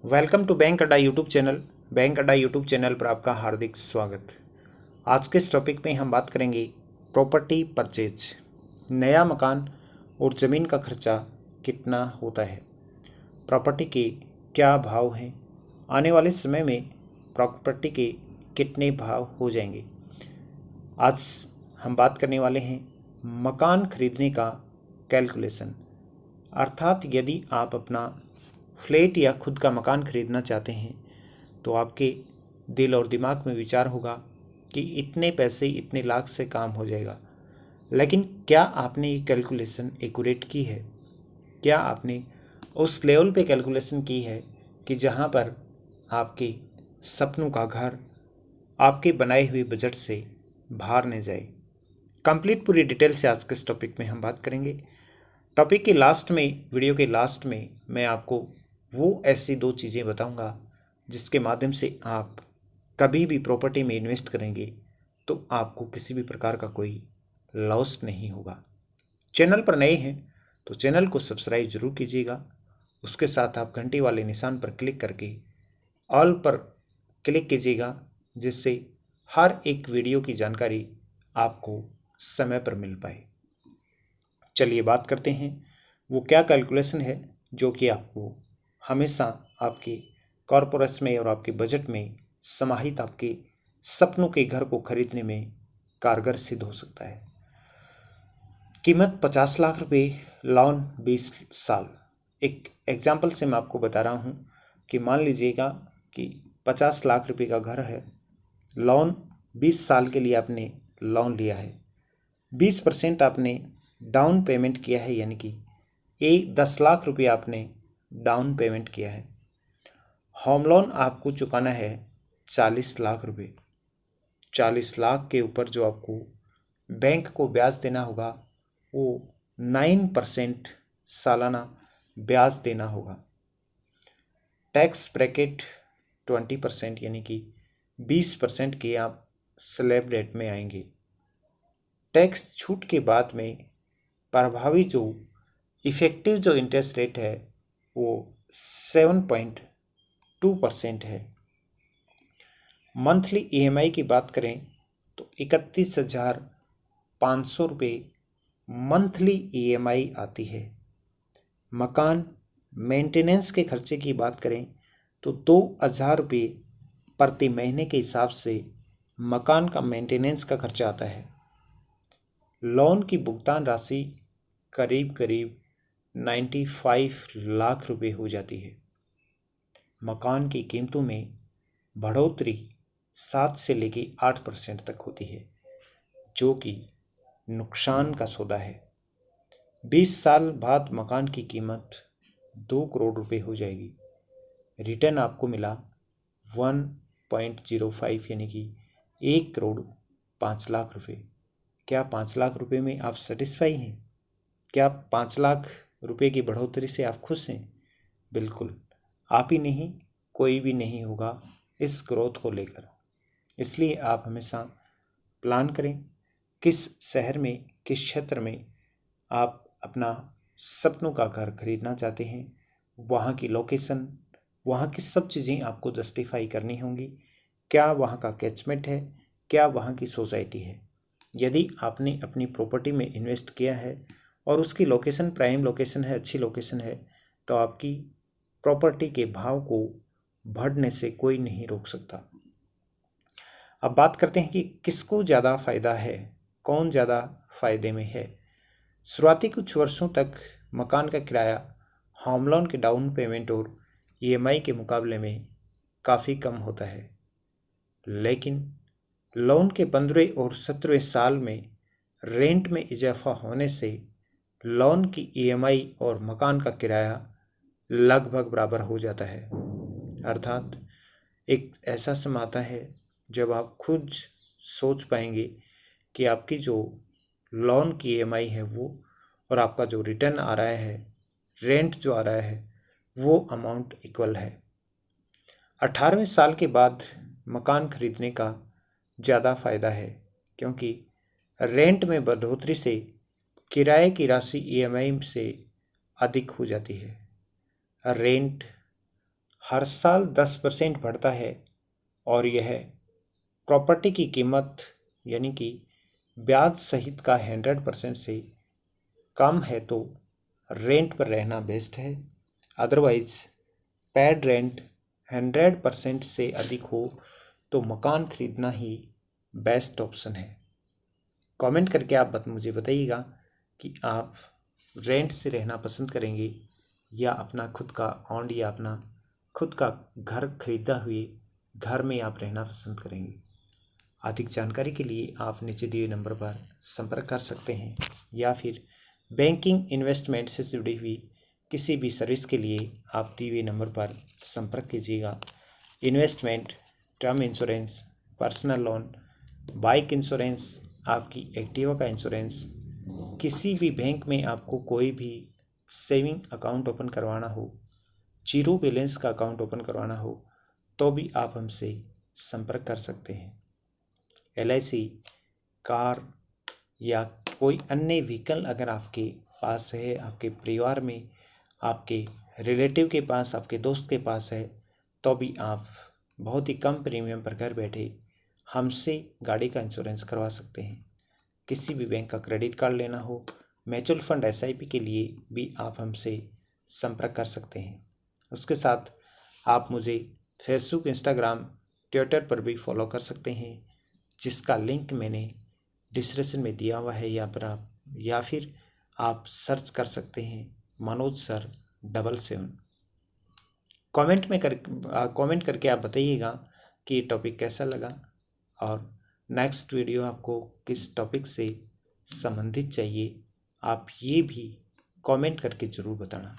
Welcome to bank अड्डा YouTube channel. Bank अड्डा YouTube channel पर आपका हार्दिक स्वागत। आज के इस टॉपिक में हम बात करेंगे प्रॉपर्टी परचेज। नया मकान और ज़मीन का खर्चा कितना होता है, प्रॉपर्टी के क्या भाव हैं, आने वाले समय में प्रॉपर्टी के कितने भाव हो जाएंगे। आज हम बात करने वाले हैं मकान खरीदने का कैलकुलेशन, अर्थात यदि आप अपना फ्लैट या खुद का मकान खरीदना चाहते हैं तो आपके दिल और दिमाग में विचार होगा कि इतने पैसे इतने लाख से काम हो जाएगा। लेकिन क्या आपने ये कैलकुलेशन एक्यूरेट की है? क्या आपने उस लेवल पे कैलकुलेशन की है कि जहाँ पर आपके सपनों का घर आपके बनाए हुए बजट से बाहर न जाए? कंप्लीट पूरी डिटेल से आज के इस टॉपिक में हम बात करेंगे। टॉपिक के लास्ट में, वीडियो के लास्ट में मैं आपको वो ऐसी दो चीज़ें बताऊंगा जिसके माध्यम से आप कभी भी प्रॉपर्टी में इन्वेस्ट करेंगे तो आपको किसी भी प्रकार का कोई लॉस नहीं होगा। चैनल पर नए हैं तो चैनल को सब्सक्राइब जरूर कीजिएगा। उसके साथ आप घंटी वाले निशान पर क्लिक करके ऑल पर क्लिक कीजिएगा, जिससे हर एक वीडियो की जानकारी आपको समय पर मिल पाए। चलिए बात करते हैं वो क्या कैलकुलेशन है जो कि आपको हमेशा आपके कॉर्पोरेट में और आपके बजट में समाहित आपके सपनों के घर को खरीदने में कारगर सिद्ध हो सकता है। कीमत 50 लाख रुपए, लोन 20 साल। एक एग्जाम्पल से मैं आपको बता रहा हूँ कि मान लीजिएगा कि 50 लाख रुपए का घर है, लोन 20 साल के लिए आपने लोन लिया है, 20% आपने डाउन पेमेंट किया है, यानी कि 10 लाख रुपये आपने डाउन पेमेंट किया है। होम लोन आपको चुकाना है 40 लाख रुपए। 40 लाख के ऊपर जो आपको बैंक को ब्याज देना होगा वो 9% सालाना ब्याज देना होगा। टैक्स ब्रैकेट 20%, यानी कि 20% के आप स्लैब रेट में आएंगे। टैक्स छूट के बाद में प्रभावी जो इफ़ेक्टिव जो इंटरेस्ट रेट है वो 7.2% है। मंथली ईएमआई की बात करें तो 31,500 रुपये मंथली ईएमआई आती है। मकान मेंटेनेंस के खर्चे की बात करें तो 2,000 रुपये प्रति महीने के हिसाब से मकान का मेंटेनेंस का खर्चा आता है। लोन की भुगतान राशि करीब करीब 95 लाख रुपए हो जाती है। मकान की कीमतों में बढ़ोतरी 7 से लेके 8% तक होती है, जो कि नुकसान का सौदा है। 20 साल बाद मकान की कीमत 2 करोड़ रुपए हो जाएगी। रिटर्न आपको मिला 1.05, यानी कि 1 करोड़ 5 लाख रुपए। क्या 5 लाख रुपए में आप सेटिस्फाई हैं? क्या 5 लाख रुपए की बढ़ोतरी से आप खुश हैं? बिल्कुल आप ही नहीं, कोई भी नहीं होगा इस ग्रोथ को लेकर। इसलिए आप हमेशा प्लान करें किस शहर में, किस क्षेत्र में आप अपना सपनों का घर खरीदना चाहते हैं, वहाँ की लोकेशन, वहाँ की सब चीज़ें आपको जस्टिफाई करनी होंगी। क्या वहाँ का कैचमेंट है, क्या वहाँ की सोसाइटी है। यदि आपने अपनी प्रॉपर्टी में इन्वेस्ट किया है और उसकी लोकेशन प्राइम लोकेशन है, अच्छी लोकेशन है, तो आपकी प्रॉपर्टी के भाव को बढ़ने से कोई नहीं रोक सकता। अब बात करते हैं कि किसको ज़्यादा फायदा है, कौन ज़्यादा फायदे में है। शुरुआती कुछ वर्षों तक मकान का किराया होम लोन के डाउन पेमेंट और ईएमआई के मुकाबले में काफ़ी कम होता है, लेकिन लोन के 15वें और 17वें साल में रेंट में इजाफा होने से लोन की ईएमआई और मकान का किराया लगभग बराबर हो जाता है। अर्थात एक ऐसा समय आता है जब आप खुद सोच पाएंगे कि आपकी जो लोन की ईएमआई है वो और आपका जो रिटर्न आ रहा है, रेंट जो आ रहा है, वो अमाउंट इक्वल है। 18वें साल के बाद मकान खरीदने का ज़्यादा फ़ायदा है, क्योंकि रेंट में बढ़ोतरी से किराए की राशि ईएमआई से अधिक हो जाती है। रेंट हर साल 10% बढ़ता है और यह प्रॉपर्टी की कीमत यानी कि ब्याज सहित का 100% से कम है तो रेंट पर रहना बेस्ट है। अदरवाइज पेड रेंट 100% से अधिक हो तो मकान खरीदना ही बेस्ट ऑप्शन है। कमेंट करके आप मुझे बताइएगा कि आप रेंट से रहना पसंद करेंगे या अपना खुद का ऑन या अपना खुद का घर खरीदा हुए घर में आप रहना पसंद करेंगे। अधिक जानकारी के लिए आप नीचे दिए नंबर पर संपर्क कर सकते हैं या फिर बैंकिंग इन्वेस्टमेंट से जुड़ी हुई किसी भी सर्विस के लिए आप दिए हुए नंबर पर संपर्क कीजिएगा। Investment, term insurance, personal loan, bike insurance, आपकी एक्टिवा का इंश्योरेंस, किसी भी बैंक में आपको कोई भी सेविंग अकाउंट ओपन करवाना हो, जीरो बैलेंस का अकाउंट ओपन करवाना हो तो भी आप हमसे संपर्क कर सकते हैं। LIC, कार या कोई अन्य व्हीकल अगर आपके पास है, आपके परिवार में, आपके रिलेटिव के पास, आपके दोस्त के पास है तो भी आप बहुत ही कम प्रीमियम पर घर बैठे हमसे गाड़ी का इंश्योरेंस करवा सकते हैं। किसी भी बैंक का क्रेडिट कार्ड लेना हो, म्यूचुअल फंड SIP के लिए भी आप हमसे संपर्क कर सकते हैं। उसके साथ आप मुझे फेसबुक, इंस्टाग्राम, ट्विटर पर भी फॉलो कर सकते हैं जिसका लिंक मैंने डिस्क्रिप्शन में दिया हुआ है। या फिर आप सर्च कर सकते हैं मनोज सर 77। कमेंट करके आप बताइएगा कि ये टॉपिक कैसा लगा और नेक्स्ट वीडियो आपको किस टॉपिक से संबंधित चाहिए, आप ये भी कमेंट करके ज़रूर बताना।